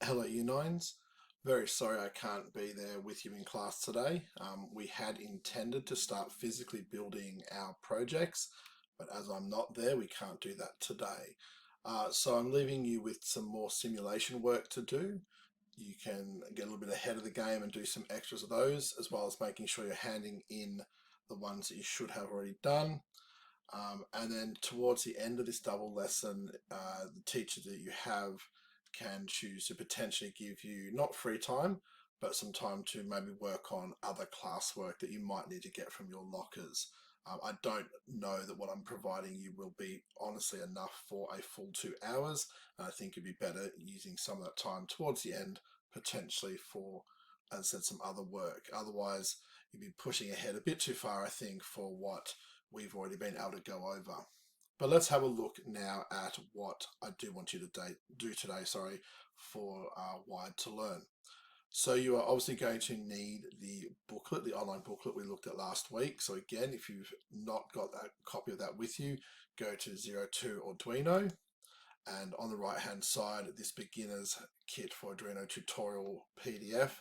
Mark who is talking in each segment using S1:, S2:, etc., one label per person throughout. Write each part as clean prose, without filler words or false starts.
S1: Hello, U9s. Very sorry I can't be there with you in class today. We had intended to start physically building our projects, but as I'm not there, we can't do that today. So I'm leaving you with some more simulation work to do. You can get a little bit ahead of the game and do some extras of those, as well as making sure you're handing in the ones that you should have already done. And then towards the end of this double lesson, the teacher that you have can choose to potentially give you not free time, but some time to maybe work on other classwork that you might need to get from your lockers. I don't know that what I'm providing you will be honestly enough for a full 2 hours. I think it'd be better using some of that time towards the end, potentially for, as I said, some other work. Otherwise, you'd be pushing ahead a bit too far, I think, for what we've already been able to go over. But let's have a look now at what I do want you to do today, for Wired to Learn. So you are obviously going to need the booklet, the online booklet we looked at last week. So again, if you've not got that copy of that with you, go to 02 Arduino, and on the right hand side, this beginner's kit for Arduino tutorial PDF.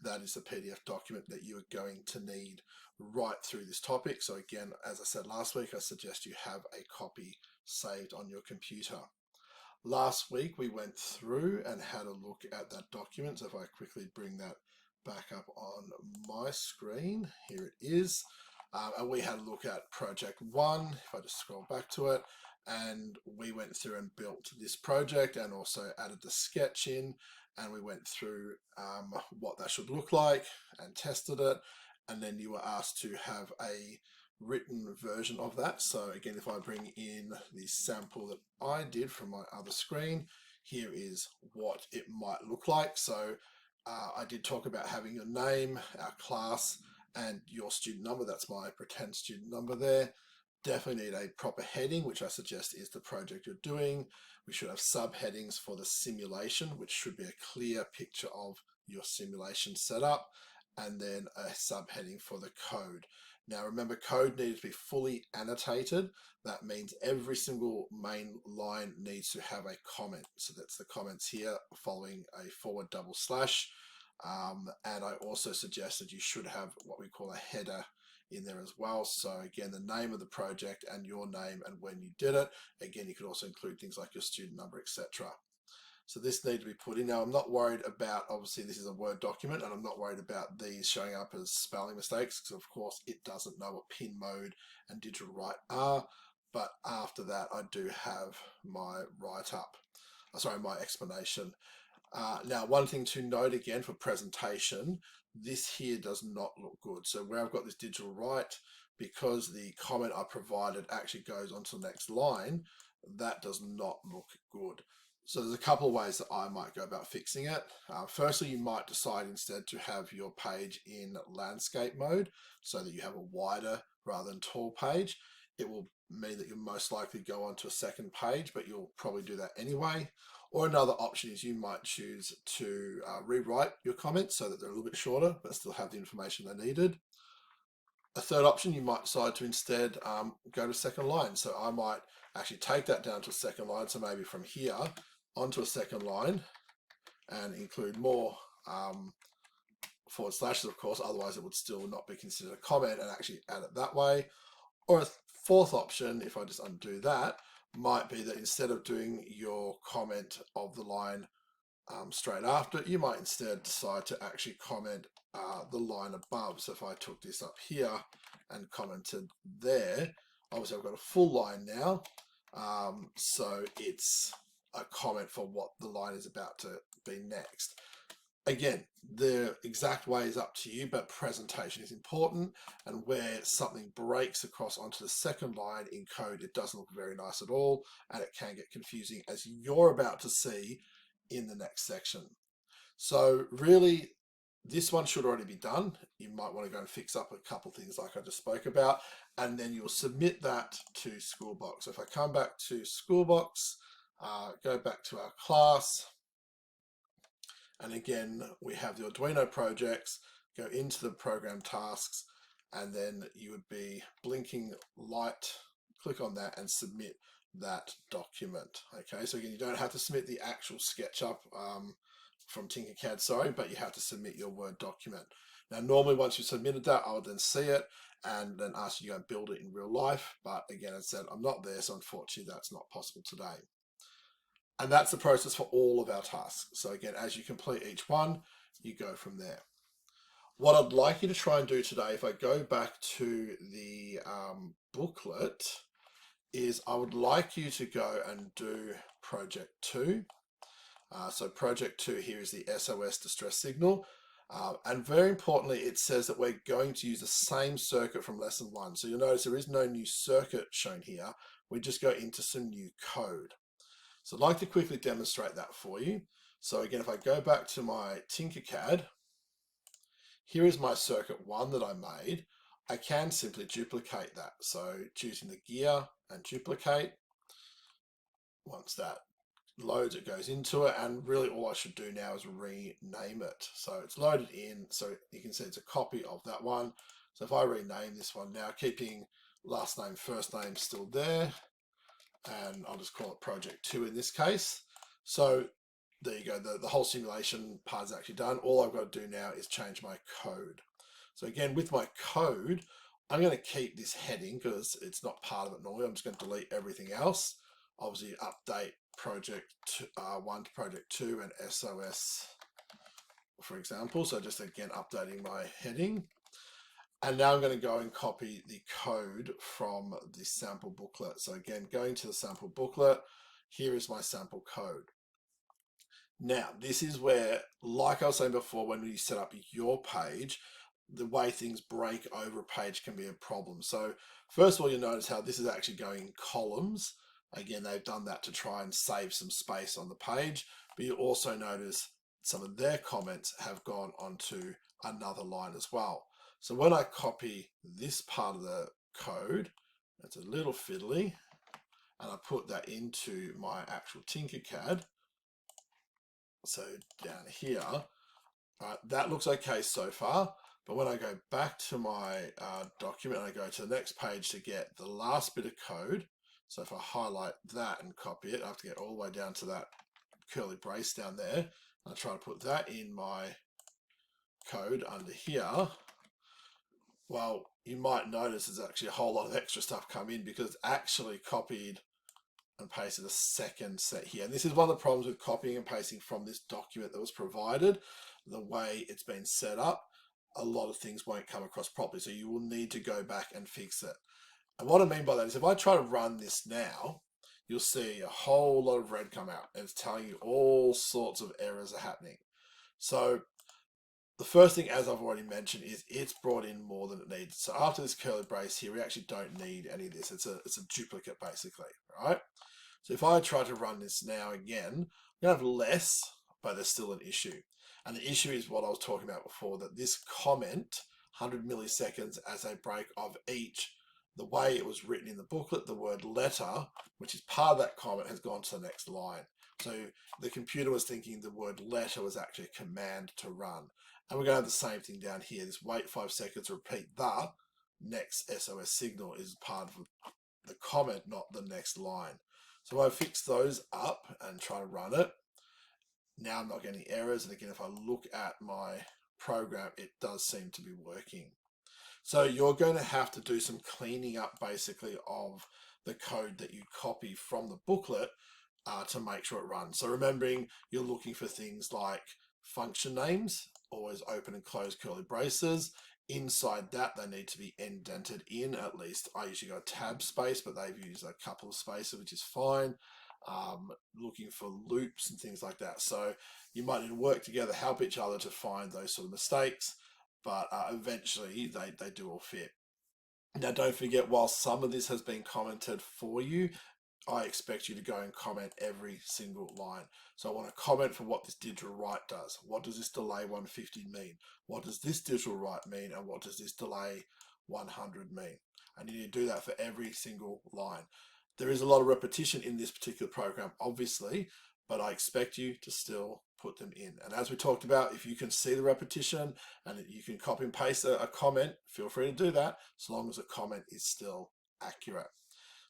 S1: That is the PDF document that you are going to need right through this topic. So again, as I said last week, I suggest you have a copy saved on your computer. Last week we went through and had a look at that document. So if I quickly bring that back up on my screen, here it is. And we had a look at project 1, if I just scroll back to it, and we went through and built this project and also added the sketch in, and we went through what that should look like and tested it, and then you were asked to have a written version of that. So again, if I bring in the sample that I did from my other screen, here is what it might look like. So I did talk about having your name, our class, and your student number. That's my pretend student number there. Definitely need a proper heading, which I suggest is the project you're doing. We should have subheadings for the simulation, which should be a clear picture of your simulation setup, and then a subheading for the code. Now remember, code needs to be fully annotated. That means every single main line needs to have a comment. So that's the comments here following a forward double slash. And I also suggest that you should have what we call a header in there as well. So again, the name of the project and your name and when you did it. Again, you could also include things like your student number, etc. So this needs to be put in. Now, I'm not worried about, obviously this is a Word document, and I'm not worried about these showing up as spelling mistakes, because of course it doesn't know what pin mode and digital write are. But after that, I do have my write-up, my explanation. Now, one thing to note again for presentation, this here does not look good. So where I've got this digital write, because the comment I provided actually goes onto the next line, that does not look good. So there's a couple of ways that I might go about fixing it. Firstly, you might decide instead to have your page in landscape mode so that you have a wider rather than tall page. It will mean that you'll most likely go onto a second page, but you'll probably do that anyway. Or another option is you might choose to rewrite your comments so that they're a little bit shorter, but still have the information they needed. A third option, you might decide to instead go to second line. So I might actually take that down to a second line. So maybe from here onto a second line and include more forward slashes, of course, otherwise it would still not be considered a comment, and actually add it that way. Or a fourth option, if I just undo that, might be that instead of doing your comment of the line straight after, you might instead decide to actually comment the line above. So if I took this up here and commented there, obviously I've got a full line now. So it's a comment for what the line is about to be next. Again, the exact way is up to you, but presentation is important, and where something breaks across onto the second line in code, it doesn't look very nice at all, and it can get confusing, as you're about to see in the next section. So really, this one should already be done. You might want to go and fix up a couple things like I just spoke about, and then you'll submit that to Schoolbox. So if I come back to Schoolbox, go back to our class, and again, we have the Arduino projects, go into the program tasks, and then you would be blinking light, click on that and submit that document. Okay, so again, you don't have to submit the actual SketchUp from Tinkercad, sorry, but you have to submit your Word document. Now, normally once you've submitted that, I would then see it and then ask you to go and build it in real life. But again, as I said, I'm not there, so unfortunately that's not possible today. And that's the process for all of our tasks. So again, as you complete each one, you go from there. What I'd like you to try and do today, if I go back to the booklet, is I would like you to go and do project 2. So project 2 here is the SOS distress signal. And very importantly, it says that we're going to use the same circuit from lesson 1. So you'll notice there is no new circuit shown here. We just go into some new code. So I'd like to quickly demonstrate that for you. So again, if I go back to my Tinkercad, here is my circuit 1 that I made. I can simply duplicate that. So choosing the gear and duplicate. Once that loads, it goes into it, and really all I should do now is rename it. So it's loaded in, so you can see it's a copy of that one. So if I rename this one now, keeping last name, first name still there, and I'll just call it project 2 in this case. So there you go, the whole simulation part is actually done. All I've got to do now is change my code. So again, with my code, I'm going to keep this heading because it's not part of it normally. I'm just going to delete everything else. Obviously update project 1 to project 2 and SOS, for example. So just again updating my heading. And now I'm going to go and copy the code from the sample booklet. So again, going to the sample booklet, here is my sample code. Now, this is where, like I was saying before, when you set up your page, the way things break over a page can be a problem. So first of all, you'll notice how this is actually going in columns. Again, they've done that to try and save some space on the page, but you also notice some of their comments have gone onto another line as well. So when I copy this part of the code, it's a little fiddly, and I put that into my actual Tinkercad. So down here, that looks okay so far. But when I go back to my document, I go to the next page to get the last bit of code. So if I highlight that and copy it, I have to get all the way down to that curly brace down there. I try to put that in my code under here. Well, you might notice there's actually a whole lot of extra stuff come in because it's actually copied and pasted a second set here. And this is one of the problems with copying and pasting from this document that was provided. The way it's been set up, a lot of things won't come across properly. So you will need to go back and fix it. And what I mean by that is if I try to run this now, you'll see a whole lot of red come out. And it's telling you all sorts of errors are happening. So the first thing, as I've already mentioned, is it's brought in more than it needs. So after this curly brace here, we actually don't need any of this. It's a duplicate basically, right? So if I try to run this now again, I'm gonna have less, but there's still an issue. And the issue is what I was talking about before, that this comment, 100 milliseconds as a break of each, the way it was written in the booklet, the word letter, which is part of that comment, has gone to the next line. So the computer was thinking the word letter was actually a command to run. And we're going to have the same thing down here. This wait 5 seconds, repeat the next SOS signal is part of the comment, not the next line. So I fix those up and try to run it. Now I'm not getting errors. And again, if I look at my program, it does seem to be working. So you're going to have to do some cleaning up basically of the code that you copy from the booklet to make sure it runs. So remembering you're looking for things like function names, always open and close curly braces. Inside that, they need to be indented in at least. I usually go tab space, but they've used a couple of spaces, which is fine. Looking for loops and things like that. So you might need to work together, help each other to find those sort of mistakes, but eventually they do all fit. Now, don't forget, while some of this has been commented for you, I expect you to go and comment every single line. So I want to comment for what this digital write does. What does this delay 150 mean? What does this digital write mean? And what does this delay 100 mean? And you need to do that for every single line. There is a lot of repetition in this particular program, obviously, but I expect you to still put them in. And as we talked about, if you can see the repetition and you can copy and paste a comment, feel free to do that, as long as the comment is still accurate.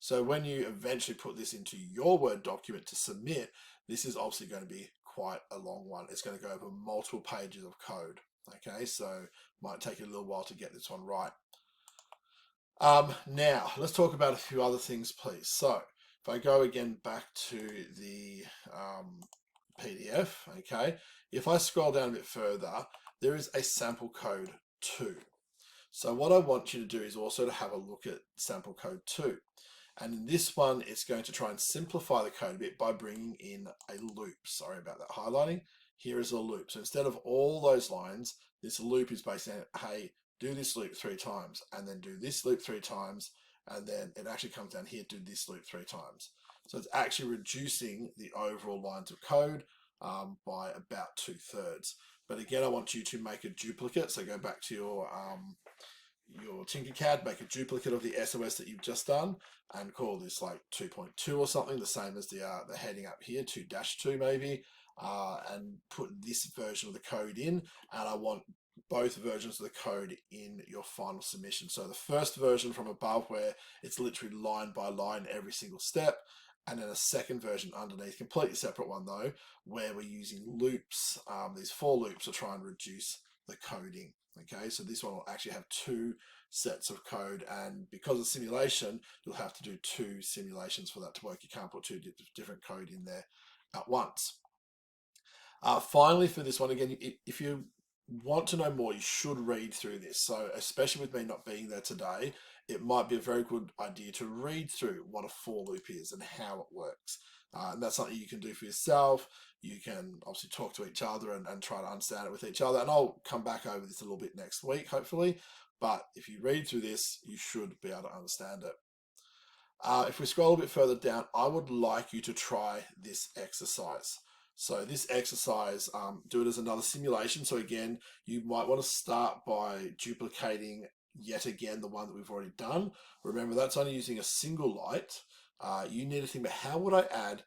S1: So when you eventually put this into your Word document to submit, this is obviously going to be quite a long one. It's going to go over multiple pages of code. Okay, so might take you a little while to get this one right. Now, let's talk about a few other things, please. So, if I go again back to the PDF, okay, if I scroll down a bit further, there is a sample code 2. So what I want you to do is also to have a look at sample code 2. And in this one, it's going to try and simplify the code a bit by bringing in a loop. Sorry about that highlighting. Here is a loop. So instead of all those lines, this loop is basically saying, hey, do this loop 3 times, and then do this loop 3 times, and then it actually comes down here, do this loop 3 times. So it's actually reducing the overall lines of code by about 2/3. But again, I want you to make a duplicate. So go back to your Tinkercad, make a duplicate of the SOS that you've just done, and call this like 2.2 or something, the same as the heading up here, 2-2 maybe, and put this version of the code in, and I want both versions of the code in your final submission. So the first version from above, where it's literally line by line every single step, and then a second version underneath, completely separate one though, where we're using loops, these for loops to try and reduce the coding. Okay, so this one will actually have 2 sets of code, and because of simulation, you'll have to do 2 simulations for that to work. You can't put 2 different code in there at once. Finally, for this one, again, if you want to know more, you should read through this. So especially with me not being there today, it might be a very good idea to read through what a for loop is and how it works. And that's something you can do for yourself. You can obviously talk to each other and try to understand it with each other. And I'll come back over this a little bit next week, hopefully. But if you read through this, you should be able to understand it. If we scroll a bit further down, I would like you to try this exercise. So this exercise, do it as another simulation. So again, you might want to start by duplicating yet again the one that we've already done. Remember, that's only using a single light. You need to think about, how would I add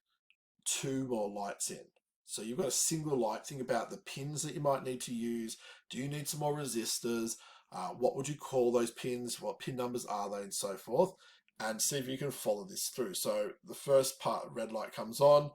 S1: 2 more lights in? So you've got a single light. Think about the pins that you might need to use. Do you need some more resistors? What would you call those pins? What pin numbers are they, and so forth? And see if you can follow this through. So the first part, red light comes on.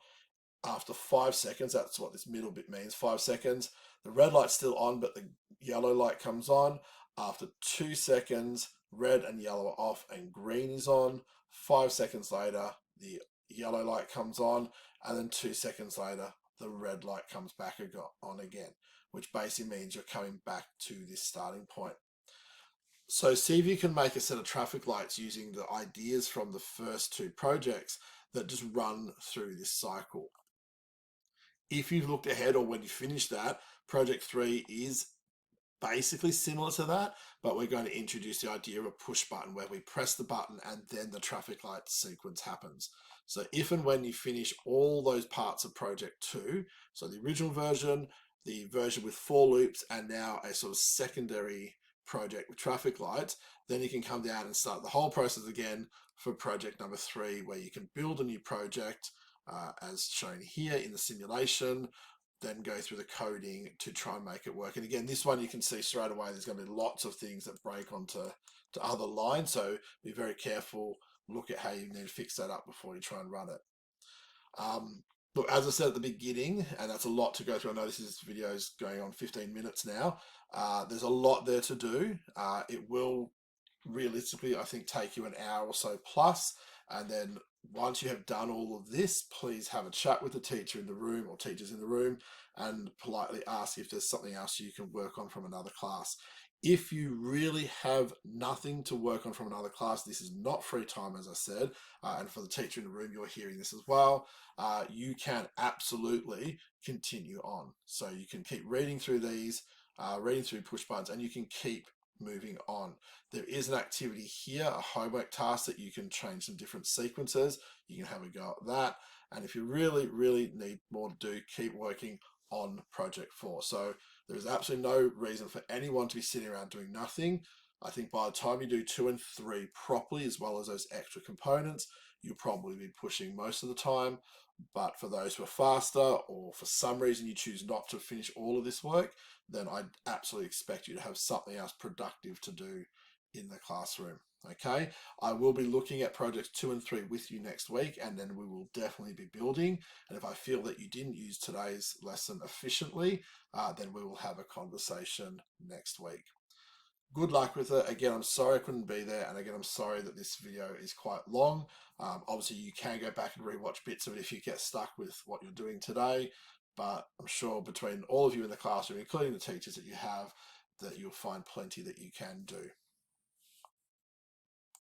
S1: After 5 seconds, that's what this middle bit means, 5 seconds, the red light's still on, but the yellow light comes on. After 2 seconds, red and yellow are off and green is on. 5 seconds later, the yellow light comes on, and then 2 seconds later, the red light comes back on again, which basically means you're coming back to this starting point. So see if you can make a set of traffic lights using the ideas from the first 2 projects that just run through this cycle. If you've looked ahead, or when you finish that, project 3 is basically similar to that, but we're going to introduce the idea of a push button where we press the button and then the traffic light sequence happens. So if and when you finish all those parts of project 2, so the original version, the version with for loops, and now a sort of secondary project with traffic lights, then you can come down and start the whole process again for project number 3, where you can build a new project as shown here in the simulation, then go through the coding to try and make it work. And again, this one you can see straight away there's going to be lots of things that break onto other lines, so be very careful, look at how you need to fix that up before you try and run it. Look, as I said at the beginning, and that's a lot to go through, I know this video is going on 15 minutes now, there's a lot there to do. It will realistically, I think, take you an hour or so plus, and then once you have done all of this, please have a chat with the teacher in the room or teachers in the room and politely ask if there's something else you can work on from another class. If you really have nothing to work on from another class, this is not free time, as I said, and for the teacher in the room, you're hearing this as well, you can absolutely continue on. So you can keep reading through these, reading through push buttons, and you can keep moving on. There is an activity here, a homework task, that you can change some different sequences. You can have a go at that. And if you really need more to do, keep working on project 4. So there's absolutely no reason for anyone to be sitting around doing nothing. I think by the time you do 2 and 3 properly, as well as those extra components, you'll probably be pushing most of the time. But for those who are faster, or for some reason you choose not to finish all of this work, then I'd absolutely expect you to have something else productive to do in the classroom. Okay, I will be looking at projects 2 and 3 with you next week, and then we will definitely be building. And if I feel that you didn't use today's lesson efficiently, then we will have a conversation next week. Good luck with it. Again, I'm sorry I couldn't be there, and again, I'm sorry that this video is quite long. Obviously, you can go back and rewatch bits of it if you get stuck with what you're doing today, but I'm sure between all of you in the classroom, including the teachers that you have, that you'll find plenty that you can do.